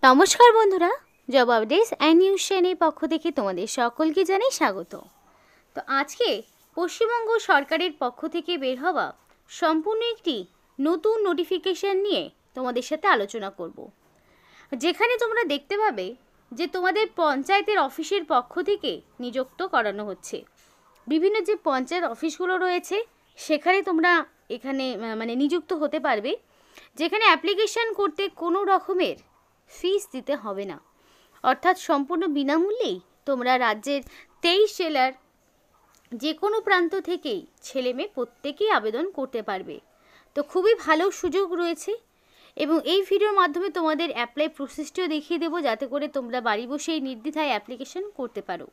নমস্কার বন্ধুরা, job updates and news চ্যানেলের পক্ষ থেকে তোমাদের সকলকে জানাই স্বাগত। তো আজকে পশ্চিমবঙ্গ সরকারের পক্ষ থেকে বের হওয়া সম্পূর্ণ একটি নতুন নোটিফিকেশন নিয়ে তোমাদের সাথে আলোচনা করব, যেখানে তোমরা দেখতে পাবে যে তোমাদের পঞ্চায়েতের অফিসের পক্ষ থেকে নিযুক্ত করানো হচ্ছে। বিভিন্ন যে পঞ্চায়েত অফিসগুলো রয়েছে সেখানে তোমরা নিযুক্ত হতে পারবে, যেখানে অ্যাপ্লিকেশন করতে কোনো রকমের ফিস দিতে হবে না, অর্থাৎ সম্পূর্ণ বিনামূল্যেই তোমরা রাজ্যের 23 জেলার যে কোনো প্রান্ত থেকেই ছেলে মেয়ে প্রত্যেকেই আবেদন করতে পারবে। তো খুবই ভালো সুযোগ রয়েছে এবং এই ভিডিওর মাধ্যমে তোমাদের অ্যাপ্লাই প্রসেসটিও দেখিয়ে দেবো, যাতে করে তোমরা বাড়ি বসেই নির্দ্বিধায় অ্যাপ্লিকেশন করতে পারো।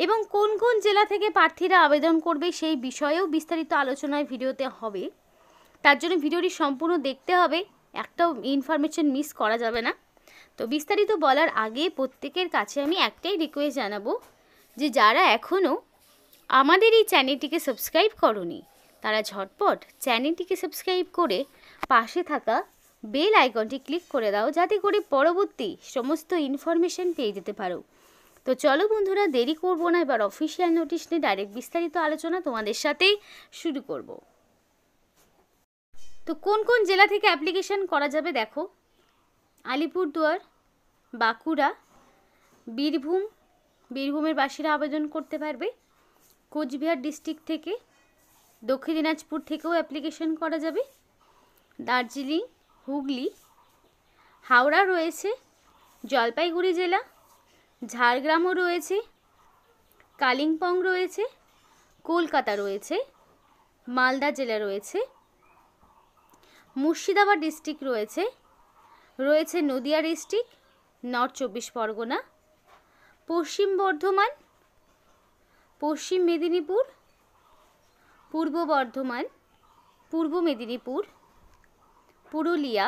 এবং কোন কোন জেলা থেকে প্রার্থীরা আবেদন করবে সেই বিষয়েও বিস্তারিত আলোচনায় ভিডিওতে হবে। তার জন্য ভিডিওটি সম্পূর্ণ দেখতে হবে, একটাও ইনফরমেশন মিস করা যাবে না। তো বিস্তারিত বলার আগে প্রত্যেকের কাছে আমি একটাই রিকোয়েস্ট জানাবো, যে যারা এখনও আমাদের এই চ্যানেলটিকে সাবস্ক্রাইব করোনি তারা ঝটপট চ্যানেলটিকে সাবস্ক্রাইব করে পাশে থাকা বেল আইকনটি ক্লিক করে দাও, যাতে করে পরবর্তী সমস্ত ইনফরমেশন পেয়ে যেতে পারো। তো চলো বন্ধুরা, দেরি করব না, এবার অফিসিয়াল নোটিশ নিয়ে ডাইরেক্ট বিস্তারিত আলোচনা তোমাদের সাথেই শুরু করব। তো কোন কোন জেলা থেকে অ্যাপ্লিকেশন করা যাবে দেখো: আলিপুরদুয়ার, বাঁকুড়া, বীরভূমের বাসীরা আবেদন করতে পারবে। কোচবিহার ডিস্ট্রিক্ট থেকে, দক্ষিণ দিনাজপুর থেকেও অ্যাপ্লিকেশন করা যাবে। দার্জিলিং, হুগলি, হাওড়া রয়েছে, জলপাইগুড়ি জেলা, ঝাড়গ্রামও রয়েছে, কালিম্পং রয়েছে, কলকাতা রয়েছে, মালদা জেলা রয়েছে, মুর্শিদাবাদ ডিস্ট্রিক্ট রয়েছে নদিয়া ডিস্ট্রিক্ট, নর্থ 24 পরগনা, পশ্চিম বর্ধমান, পশ্চিম মেদিনীপুর, পূর্ব বর্ধমান, পূর্ব মেদিনীপুর, পুরুলিয়া,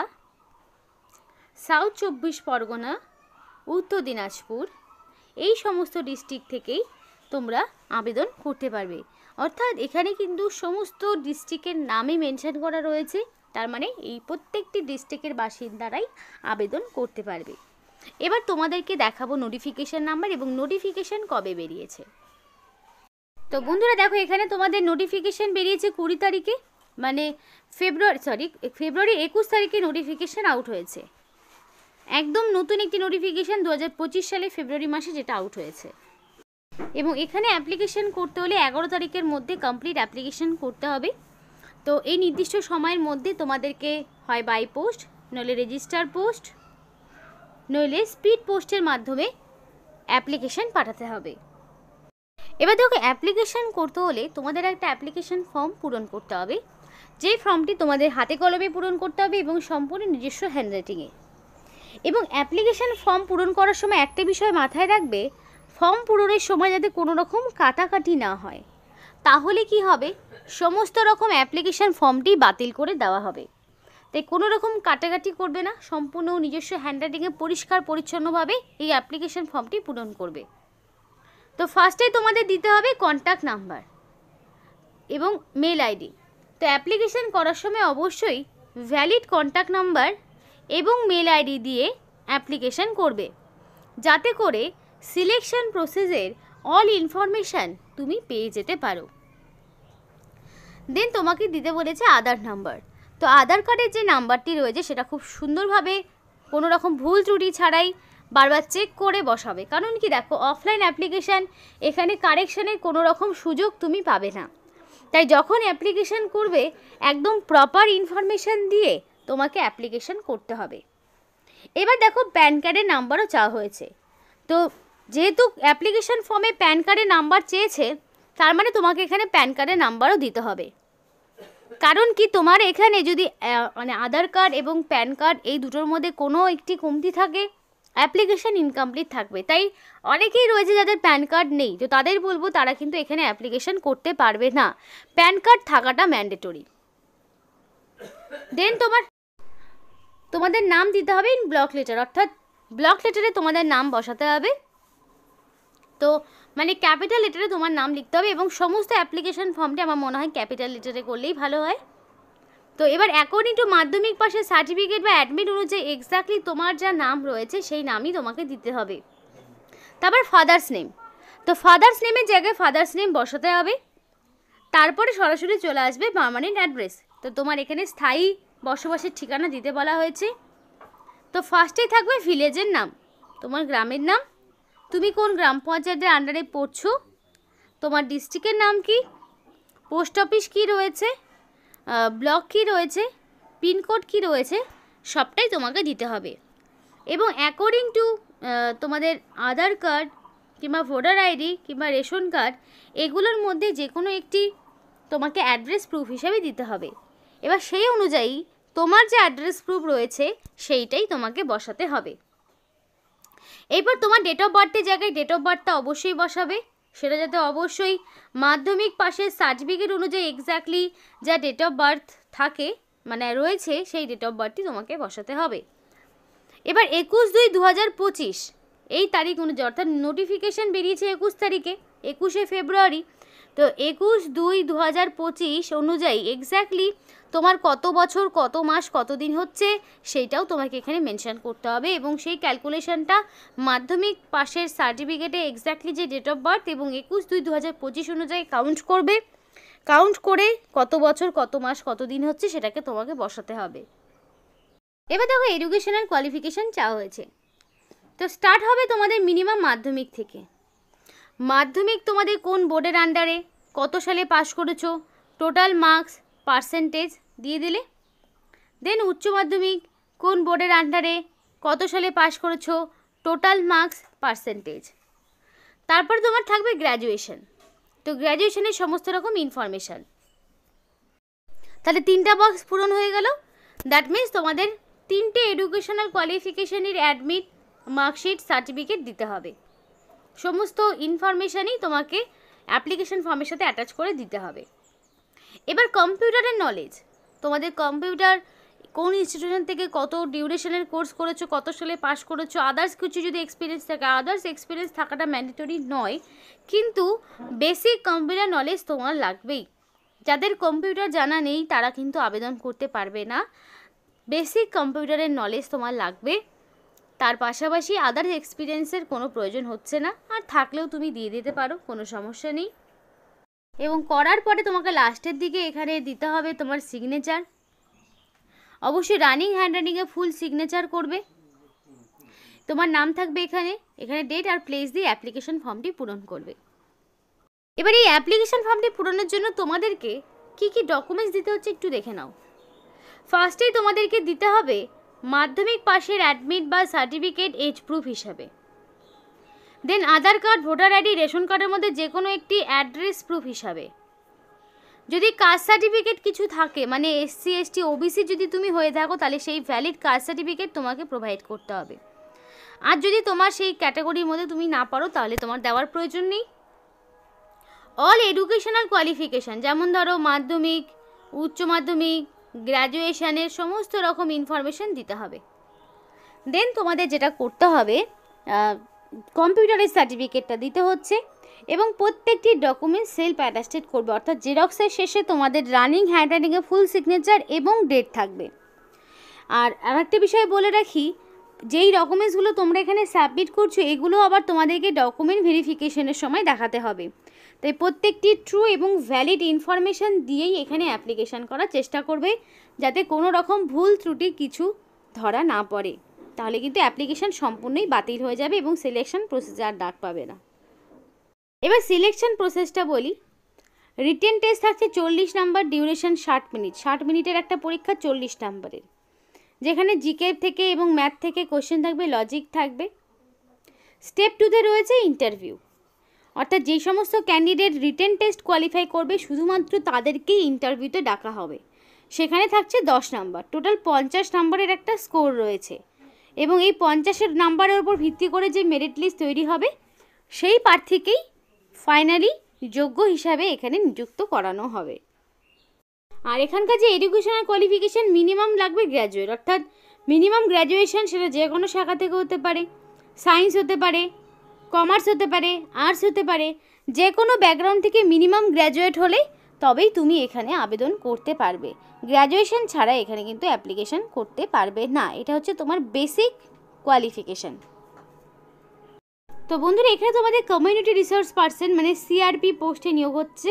সাউথ 24 পরগনা, উত্তর দিনাজপুর, এই সমস্ত ডিস্ট্রিক্ট থেকেই তোমরা আবেদন করতে পারবে। অর্থাৎ এখানে কিন্তু সমস্ত ডিস্ট্রিক্টের নামই মেনশন করা রয়েছে, তার মানে এই প্রত্যেকটি ডিস্ট্রিক্টের বাসিন্দারাই আবেদন করতে পারবে। এবার তোমাদেরকে দেখাবো নোটিফিকেশন নাম্বার এবং নোটিফিকেশন কবে বেরিয়েছে। তো বন্ধুরা দেখো, এখানে তোমাদের নোটিফিকেশন বেরিয়েছে 20 তারিখে, মানে ফেব্রুয়ারি 21 তারিখে নোটিফিকেশন আউট হয়েছে। একদম নতুন একটি নোটিফিকেশন 2025 সালে ফেব্রুয়ারি মাসে যেটা আউট হয়েছে। এবং এখানে অ্যাপ্লিকেশন করতে হলে 11 তারিখের মধ্যে কমপ্লিট অ্যাপ্লিকেশন করতে হবে। তো এই নির্দিষ্ট সময়ের মধ্যে তোমাদেরকে হয় বাই পোস্ট, নইলে রেজিস্টার পোস্ট, নইলে স্পিড পোস্টের মাধ্যমে অ্যাপ্লিকেশন পাঠাতে হবে। এবার দেখো, অ্যাপ্লিকেশন করতে হলে তোমাদের একটা অ্যাপ্লিকেশন ফর্ম পূরণ করতে হবে, যে ফর্মটি তোমাদের হাতে কলমে পূরণ করতে হবে এবং সম্পূর্ণ নিজস্ব হ্যান্ডরাইটিংয়ে। এবং অ্যাপ্লিকেশন ফর্ম পূরণ করার সময় একটা বিষয় মাথায় রাখবে, ফর্ম পূরণের সময় যাতে কোনো রকম কাটাকাটি না হয়, তাহলে কি হবে, সমস্ত রকম অ্যাপ্লিকেশন ফর্মটি বাতিল করে দেওয়া হবে। তাই কোনো রকম কাটাকাটি করবে না, সম্পূর্ণ নিজস্ব হ্যান্ডরাইটিংয়ে পরিষ্কার পরিচ্ছন্নভাবে এই অ্যাপ্লিকেশন ফর্মটি পূরণ করবে। তো ফার্স্টে তোমাদের দিতে হবে কন্ট্যাক্ট নাম্বার এবং মেল আইডি। তো অ্যাপ্লিকেশন করার সময় অবশ্যই ভ্যালিড কন্ট্যাক্ট নাম্বার এবং মেল আইডি দিয়ে অ্যাপ্লিকেশন করবে, যাতে করে সিলেকশন প্রসেসের অল ইনফরমেশান তুমি পেয়ে যেতে পারো। দেন তোমাকে দিতে বলেছে আধার নাম্বার। তো আধার কার্ডের যে নাম্বারটি রয়েছে সেটা খুব সুন্দরভাবে কোনো রকম ভুল ত্রুটি ছাড়াই বারবার চেক করে বসাবে। কারণ কি দেখো, অফলাইন অ্যাপ্লিকেশান, এখানে কারেকশানের কোনো রকম সুযোগ তুমি পাবে না। তাই যখন অ্যাপ্লিকেশান করবে একদম প্রপার ইনফরমেশান দিয়ে তোমাকে অ্যাপ্লিকেশান করতে হবে। এবার দেখো, প্যান কার্ডের নাম্বারও চাওয়া হয়েছে। তো যেহেতু অ্যাপ্লিকেশান ফর্মে প্যান কার্ডের নাম্বার চেয়েছে, তার মানে তোমাকে এখানে প্যান কার্ডের নাম্বারও দিতে হবে। কারণ কি, তোমার এখানে যদি আধার কার্ড এবং প্যান কার্ড এই দুটোর মধ্যে কোনো একটি কমতি থাকে, অ্যাপ্লিকেশান ইনকমপ্লিট থাকবে। তাই অনেকেই রয়েছে যাদের প্যান কার্ড নেই, তো তাদের বলবো তারা কিন্তু এখানে অ্যাপ্লিকেশান করতে পারবে না, প্যান কার্ড থাকাটা ম্যান্ডেটরি। দেন তোমাদের নাম দিতে হবে ইন ব্লক লেটার, অর্থাৎ ব্লক লেটারে তোমাদের নাম বসাতে হবে। তো মানে ক্যাপিটাল লেটারে তোমার নাম লিখতে হবে এবং সমস্ত অ্যাপ্লিকেশন ফর্মটি আমার মনে হয় ক্যাপিটাল লেটারে করলেই ভালো হয়। তো এবার অ্যাকর্ডিং টু মাধ্যমিক পাশের সার্টিফিকেট বা অ্যাডমিট অনুযায়ী এক্স্যাক্টলি তোমার যা নাম রয়েছে সেই নামই তোমাকে দিতে হবে। তারপর ফাদার্স নেম, তো ফাদার্স নেমের জায়গায় ফাদার্স নেম বসাতে হবে। তারপরে সরাসরি চলে আসবে পার্মানেন্ট অ্যাড্রেস। তো তোমার এখানে স্থায়ী বসবাসের ঠিকানা দিতে বলা হয়েছে। তো ফার্স্টেই থাকবে ভিলেজের নাম, তোমার গ্রামের নাম, তুমি কোন গ্রাম পঞ্চায়েতের আন্ডারে পড়ছো, তোমার ডিস্ট্রিক্টের নাম কি, পোস্ট অফিস কী রয়েছে, ব্লক কী রয়েছে, পিনকোড কী রয়েছে, সবটাই তোমাকে দিতে হবে। এবং অ্যাকর্ডিং টু তোমাদের আধার কার্ড কিংবা ভোটার আইডি কিংবা রেশন কার্ড, এগুলোর মধ্যে যে কোনো একটি তোমাকে অ্যাড্রেস প্রুফ হিসাবে দিতে হবে। এবার সেই অনুযায়ী তোমার যে অ্যাড্রেস প্রুফ রয়েছে সেইটাই তোমাকে বসাতে হবে। এরপর তোমার ডেট অফ বার্থের জায়গায় ডেট অফ বার্থটা অবশ্যই বসাবে, সেটা যাতে অবশ্যই মাধ্যমিক পাশের সার্টিফিকেট অনুযায়ী এক্স্যাক্টলি যা ডেট অফ বার্থ থাকে মানে রয়েছে সেই ডেট অফ বার্থটি তোমাকে বসাতে হবে। এবার 21/2/2025 এই তারিখ অনুযায়ী, অর্থাৎ নোটিফিকেশান বেরিয়েছে 21 তারিখে, 21শে ফেব্রুয়ারি। তো 21/2/2025 অনুযায়ী এক্স্যাক্টলি তোমার কত বছর কত মাস কত দিন হচ্ছে সেইটাও তোমাকে এখানে মেনশন করতে হবে। এবং সেই ক্যালকুলেশনটা মাধ্যমিক পাশের সার্টিফিকেটে এক্স্যাক্টলি যে ডেট অফ বার্থ এবং 21/2/2025 অনুযায়ী কাউন্ট করবে, কাউন্ট করে কত বছর কত মাস কত দিন হচ্ছে সেটাকে তোমাকে বসাতে হবে। এবার দেখো এডুকেশনাল কোয়ালিফিকেশান চাওয়া হয়েছে। তো স্টার্ট হবে তোমাদের মিনিমাম মাধ্যমিক থেকে। মাধ্যমিক তোমাদের কোন বোর্ডের আন্ডারে, কত সালে পাস করেছো, টোটাল মার্কস পার্সেন্টেজ দিয়ে দিলে। দেন উচ্চ মাধ্যমিক কোন বোর্ডের আন্ডারে, কত সালে পাস করেছো, টোটাল মার্কস পার্সেন্টেজ। তারপর তোমার থাকবে গ্র্যাজুয়েশন, তো গ্র্যাজুয়েশনের সমস্ত রকম ইনফরমেশান। তাহলে 3টা বক্স পূরণ হয়ে গেল। দ্যাট মিনস তোমাদের 3টে এডুকেশনাল কোয়ালিফিকেশানের অ্যাডমিট, মার্কশিট, সার্টিফিকেট দিতে হবে। সমস্ত ইনফরমেশানই তোমাকে অ্যাপ্লিকেশন ফর্মের সাথে অ্যাটাচ করে দিতে হবে। এবার কম্পিউটারের নলেজ, তোমাদের কম্পিউটার কোন ইনস্টিটিউশন থেকে কত ডিউরেশনের কোর্স করেছো, কত সালে পাস করেছো, আদার্স কিছু যদি এক্সপিরিয়েন্স থাকে, আদার্স এক্সপিরিয়েন্স থাকাটা ম্যান্ডেটরি নয়, কিন্তু বেসিক কম্পিউটার নলেজ তোমার লাগবেই। যাদের কম্পিউটার জানা নেই তারা কিন্তু আবেদন করতে পারবে না। বেসিক কম্পিউটারের নলেজ তোমার লাগবে। তার পাশাপাশি আদার্স এক্সপিরিয়েন্সের কোনো প্রয়োজন হচ্ছে না, আর থাকলেও তুমি দিয়ে দিতে পারো, কোনো সমস্যা নেই। এবং করার পরে তোমাকে লাস্টের দিকে এখানে দিতে হবে তোমার সিগনেচার। অবশ্যই রানিং হ্যান্ডরাইটিংয়ে ফুল সিগনেচার করবে। তোমার নাম থাকবে এখানে, এখানে ডেট আর প্লেস দিয়ে অ্যাপ্লিকেশন ফর্মটি পূরণ করবে। এবার এই অ্যাপ্লিকেশন ফর্মটি পূরণের জন্য তোমাদেরকে কি কি ডকুমেন্টস দিতে হচ্ছে একটু দেখে নাও। ফার্স্টেই তোমাদেরকে দিতে হবে মাধ্যমিক পাশের অ্যাডমিট বা সার্টিফিকেট এজ প্রুফ হিসাবে। দেন আধার কার্ড, ভোটার আইডি, রেশন কার্ডের মধ্যে যে কোনো একটি অ্যাড্রেস প্রুফ হিসাবে। যদি কাস্ট সার্টিফিকেট কিছু থাকে, মানে SC ST OBC যদি তুমি হয়ে থাকো তাহলে সেই ভ্যালিড কাস্ট সার্টিফিকেট তোমাকে প্রোভাইড করতে হবে। আর যদি তোমার সেই ক্যাটাগরির মধ্যে তুমি না পারো তাহলে তোমার দেওয়ার প্রয়োজন নেই। অল এডুকেশনাল কোয়ালিফিকেশান, যেমন ধরো মাধ্যমিক, উচ্চ মাধ্যমিক, গ্র্যাজুয়েশনের সমস্ত রকম ইনফরমেশান দিতে হবে। দেন তোমাদের যেটা করতে হবে, কম্পিউটারের সার্টিফিকেটটা দিতে হচ্ছে এবং প্রত্যেকটি ডকুমেন্ট সেলফ অ্যাটাস্টেড করবে, অর্থাৎ জেরক্সের শেষে তোমাদের রানিং হ্যান্ডরাইটিংয়ে ফুল সিগনেচার এবং ডেট থাকবে। আর আরেকটা বিষয় বলে রাখি, যেই ডকুমেন্টসগুলো তোমরা এখানে সাবমিট করছো এগুলো আবার তোমাদেরকে ডকুমেন্ট ভেরিফিকেশনের সময় দেখাতে হবে। তাই প্রত্যেকটি ট্রু এবং ভ্যালিড ইনফরমেশান দিয়েই এখানে অ্যাপ্লিকেশান করার চেষ্টা করবে, যাতে কোনো রকম ভুল ত্রুটি কিছু ধরা না পড়ে। তাহলে কিন্তু অ্যাপ্লিকেশান সম্পূর্ণই বাতিল হয়ে যাবে এবং সিলেকশন প্রসেসে আর ডাক পাবে না। এবার সিলেকশন প্রসেসটা বলি। রিটেন টেস্ট থাকছে 40 নাম্বার, ডিউরেশন 60 মিনিট। 60 মিনিটের একটা পরীক্ষা 40 নাম্বারের, যেখানে জিকে থেকে এবং ম্যাথ থেকে কোশ্চেন থাকবে, লজিক থাকবে। স্টেপ 2তে রয়েছে ইন্টারভিউ, অর্থাৎ যেই সমস্ত ক্যান্ডিডেট রিটেন টেস্ট কোয়ালিফাই করবে শুধুমাত্র তাদেরকেই ইন্টারভিউতে ডাকা হবে। সেখানে থাকছে 10 নাম্বার, টোটাল 50 নাম্বারের একটা স্কোর রয়েছে এবং এই 50 নাম্বারের উপর ভিত্তি করে যে মেরিট লিস্ট তৈরি হবে সেই প্রার্থীকেই ফাইনালি যোগ্য হিসাবে এখানে নিযুক্ত করানো হবে। আর এখানকার যে এডুকেশনাল কোয়ালিফিকেশান মিনিমাম লাগবে গ্র্যাজুয়েট, অর্থাৎ মিনিমাম গ্র্যাজুয়েশন, সেটা যে কোনো শাখা থেকে হতে পারে, সায়েন্স হতে পারে, কমার্স হতে পারে, আর্টস হতে পারে, যে কোনো ব্যাকগ্রাউন্ড থেকে মিনিমাম গ্র্যাজুয়েট হলেই তবেই তুমি এখানে আবেদন করতে পারবে। গ্র্যাজুয়েশন ছাড়া এখানে কিন্তু অ্যাপ্লিকেশন করতে পারবে না। এটা হচ্ছে তোমার বেসিক কোয়ালিফিকেশান। তো বন্ধুরা, এখানে তোমাদের কমিউনিটি রিসোর্স পার্সন মানে সিআরপি পোস্টে নিয়োগ হচ্ছে।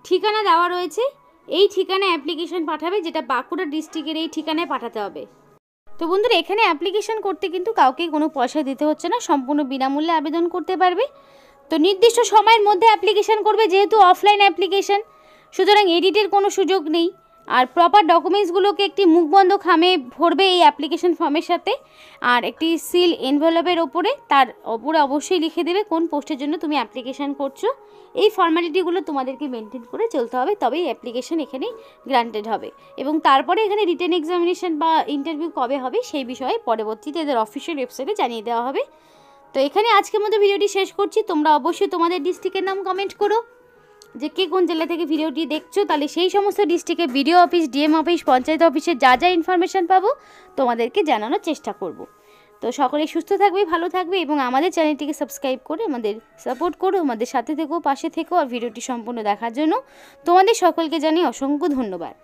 ঠিকানা দেওয়া রয়েছে, এই ঠিকানায় অ্যাপ্লিকেশন পাঠাবে, যেটা বাঁকুড়া ডিস্ট্রিক্টের এই ঠিকানায় পাঠাতে হবে। তো বন্ধুরা, এখানে অ্যাপ্লিকেশন করতে কিন্তু কাউকে কোনো পয়সা দিতে হচ্ছে না, সম্পূর্ণ বিনামূল্যে আবেদন করতে পারবে। তো নির্দিষ্ট সময়ের মধ্যে অ্যাপ্লিকেশন করবে, যেহেতু অফলাইন অ্যাপ্লিকেশন, সুতরাং এডিটের কোনো সুযোগ নেই। আর প্রপার ডকুমেন্টসগুলোকে একটি মুখবন্ধ খামে ভরবে এই অ্যাপ্লিকেশন ফর্মের সাথে, আর একটি সিল এনভেলপের ওপরে, তার ওপরে অবশ্যই লিখে দেবে কোন পোস্টের জন্য তুমি অ্যাপ্লিকেশন করছো। এই ফর্মালিটিগুলো তোমাদেরকে মেনটেন করে চলতে হবে, তবেই অ্যাপ্লিকেশন এখানে গ্রান্টেড হবে। এবং তারপরে এখানে রিটেন এক্সামিনেশন বা ইন্টারভিউ কবে হবে সেই বিষয়ে পরবর্তীতে এদের অফিসিয়াল ওয়েবসাইটে জানিয়ে দেওয়া হবে। তো এখানে আজকের মতো ভিডিওটি শেষ করছি। তোমরা অবশ্যই তোমাদের ডিস্ট্রিক্টের নাম কমেন্ট করো, যে কে কোন জেলা থেকে ভিডিওটি দেখছো, তাহলে সেই সমস্ত ডিস্ট্রিক্টে BDO office, DM office, panchayat অফিসে যা যা ইনফরমেশান পাবো তোমাদেরকে জানানোর চেষ্টা করব। তো সকলেই সুস্থ থাকবে, ভালো থাকবে এবং আমাদের চ্যানেলটিকে সাবস্ক্রাইব করে আমাদের সাপোর্ট করো, আমাদের সাথে থেকো, পাশে থেকো। আর ভিডিওটি সম্পূর্ণ দেখার জন্য তোমাদের সকলকে জানাই অসংখ্য ধন্যবাদ।